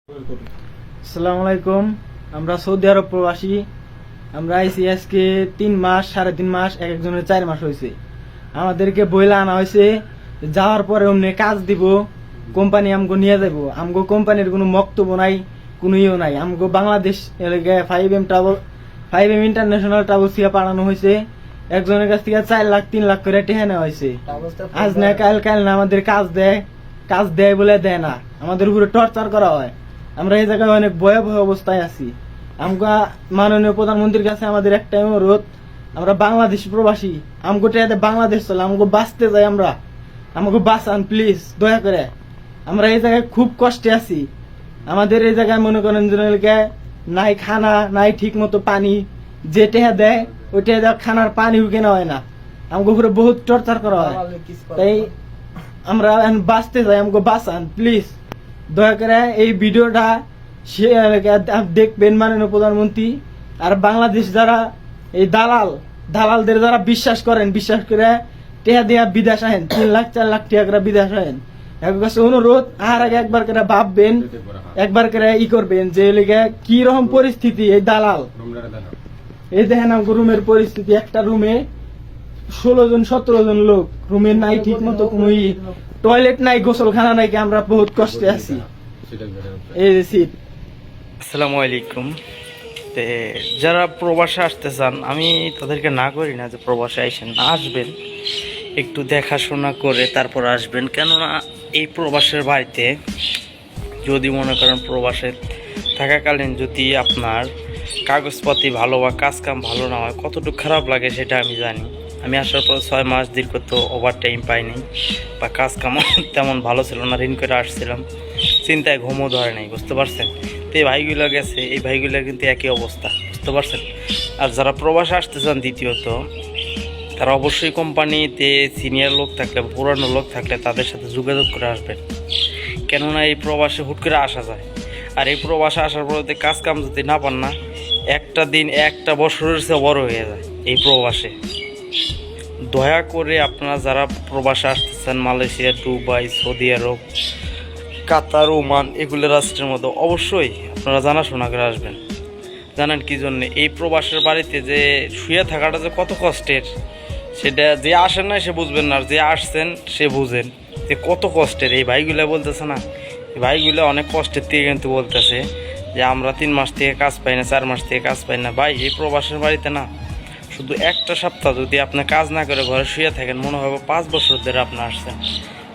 আসসালামু আলাইকুম। আমরা সৌদি আরব প্রবাসী। আমরা আইসি আজকে 3 মাস 3.5 মাস, এক একজনের 4 মাস হয়েছে। আমাদেরকে বইলা আনা হয়েছে যাওয়ার পরে অমনি কাজ দিব, কোম্পানি আমগো নিয়ে যাবো। আমগো কোম্পানির কোনো বক্তব্য নাই, কোনো ইয়ে নাই। আমগো বাংলাদেশ এলাকায় 5M ইন্টারন্যাশনাল ট্রাভেলস থেকে পাঠানো হয়েছে। একজনের কাছ থেকে 4 লাখ 3 লাখ করে টেহা নেওয়া হয়েছে। আজ না কাল না আমাদের কাজ দেয় বলে দেয় না, আমাদের উপরে টর্চার করা হয়। আমরা এই জায়গায় অনেক ভয়াবহ অবস্থায় আছি। আমগো মাননীয় প্রধানমন্ত্রীর কাছে আমাদের একটাই অনুরোধ, আমরা বাংলাদেশ প্রবাসী, আমগো টেহাতে বাংলাদেশ চলে, আমগো বাঁচতে যাই, আমাকে বাঁচান প্লিজ, দয়া করে। আমরা এই জায়গায় খুব কষ্টে আছি। আমাদের এই জায়গায় মনে করেন যে নাই খানা, নাই ঠিক মতো পানি। যে টেহা দেয় ওই টেহা দেওয়া খানার পানিও কেনা হয় না। আমাকে উপরে বহুত টর্চার করা হয়। তাই আমরা বাঁচতে যাই, আমাকে বাঁচান প্লিজ, দয়া করে। এই ভিডিওটা দেখবেন মাননীয় প্রধানমন্ত্রী। আর বাংলাদেশ যারা এই দালালদের যারা বিশ্বাস করে টেহা দিয়া বিদেশ আহেন, 3 লাখ 4 লাখ টাকা করে বিদেশ আহেন। এর কাছে অনুরোধ, আর আগে একবার করে ভাববেন, একবার করে করবেন যে কি রকম পরিস্থিতি। এই দালাল, এই দেখেন রুমের পরিস্থিতি, একটা রুমে 16 জন 17 জন লোক, রুমে নাই ঠিক মতো কোনো টয়লেট নাই, গোসলখানা নাই। আমরা বহুত কষ্টে আছি। এই যে সিট। আসসালামু আলাইকুম। যারা প্রবাসে আসতে চান, আমি তাদেরকে না করি না যে প্রবাসে আসবেন, একটু দেখাশোনা করে তারপর আসবেন। কেননা এই প্রবাসের বাড়িতে যদি মনে করেন প্রবাসে থাকাকালীন যদি আপনার কাগজপাতি ভালো বা কাজকাম ভালো না হয়, কতটুকু খারাপ লাগে সেটা আমি জানি। আমি আসার পর 6 মাস দীর্ঘ তো ওভার টাইম পাইনি, বা কাজকামও তেমন ভালো ছিল না, ঋণ করে আসছিলাম, চিন্তায় ঘুমও ধরে নাই, বুঝতে পারছেন। তো এই ভাইগুলো গেছে, এই ভাইগুলোর কিন্তু একই অবস্থা, বুঝতে পারছেন। আর যারা প্রবাসে আসতে চান দ্বিতীয়ত, তারা অবশ্যই কোম্পানিতে সিনিয়র লোক থাকলে, পুরানো লোক থাকলে তাদের সাথে যোগাযোগ করে আসবেন। কেননা এই প্রবাসে হুট করে আসা যায়। আর এই প্রবাসে আসার পর যদি কাজ কাম যদি না পান না, একটা দিন একটা বছরের চেয়ে বড় হয়ে যায় এই প্রবাসে। দয়া করে আপনারা যারা প্রবাসে আসতেছেন, মালয়েশিয়া, দুবাই, সৌদি আরব, কাতার, ওমান, এগুলো রাষ্ট্রের মধ্যে অবশ্যই আপনারা জানাশোনা করে আসবেন। জানেন কি জন্যে? এই প্রবাসের বাড়িতে যে শুয়ে থাকাটা যে কত কষ্টের, সেটা যে আসেন না সে বুঝবেন না, আর যে আসছেন সে বুঝেন যে কত কষ্টের। এই ভাইগুলো বলতেছে না, এই ভাইগুলো অনেক কষ্টের থেকে কিন্তু বলতেছে যে আমরা 3 মাস থেকে কাজ পাই না, 4 মাস থেকে কাজ পাই না। ভাই, এই প্রবাসের বাড়িতে না, শুধু একটা সপ্তাহ যদি আপনি কাজ না করে ঘরে শুয়ে থাকেন, মনে হবে 5 বছর ধরে আপনি আসছেন।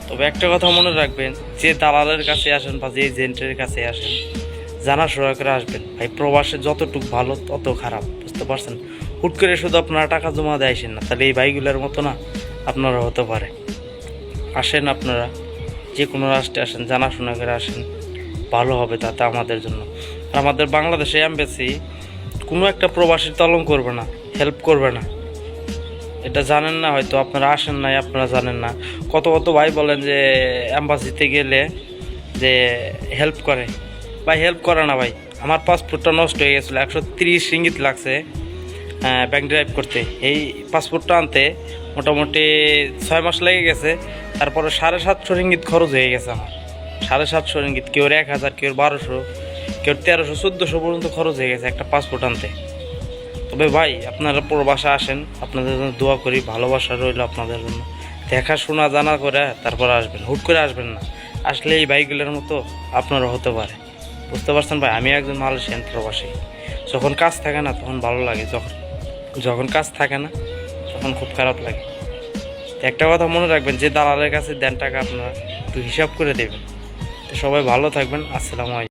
তবে একটা কথা মনে রাখবেন, যে দালালের কাছে আসেন বা যে এজেন্টের কাছে আসেন, জানাশোনা করে আসবেন। ভাই, প্রবাসে যতটুকু ভালো তত খারাপ, বুঝতে পারছেন। হুট করে শুধু আপনারা টাকা জমা দিয়ে আসেন না, তাহলে এই ভাইগুলোর মতো না আপনারা হতে পারে। আসেন, আপনারা যে কোনো রাষ্ট্রে আসেন, জানাশোনা করে আসেন, ভালো হবে তাতে আমাদের জন্য। আর আমাদের বাংলাদেশে এমবেসি কোনো একটা প্রবাসীর তলব করবে না, হেল্প করবে না। এটা জানেন না, হয়তো আপনারা আসেন নাই, আপনারা জানেন না। কত কত ভাই বলেন যে এম্বাসিতে গেলে যে হেল্প করে। ভাই, হেল্প করে না ভাই। আমার পাসপোর্টটা নষ্ট হয়ে গেছিলো, 130 রিঙ্গিত লাগছে ব্যাংক ড্রাইভ করতে। এই পাসপোর্টটা আনতে মোটামুটি 6 মাস লেগে গেছে। তারপরে 750 রিঙ্গিত খরচ হয়ে গেছে আমার। 750 রিঙ্গিত, কেউ 1000, কেউ 1200, কেউ 1300, 1400 পর্যন্ত খরচ হয়ে গেছে একটা পাসপোর্ট আনতে। তবে ভাই, আপনারা প্রবাসে আসেন, আপনাদের জন্য দোয়া করি, ভালোবাসা রইল আপনাদের জন্য। দেখাশোনা জানা করে তারপর আসবেন, হুট করে আসবেন না। আসলে এই ভাইগুলোর মতো আপনারও হতে পারে, বুঝতে পারছেন ভাই। আমি একজন মালয়েশিয়ান প্রবাসী। যখন কাজ থাকে না তখন ভালো লাগে, যখন কাজ থাকে না তখন খুব খারাপ লাগে। একটা কথা মনে রাখবেন, যে দালালের কাছে দেন টাকা আপনারা একটু হিসাব করে দেবেন। তো সবাই ভালো থাকবেন। আসসালামু আলাইকুম।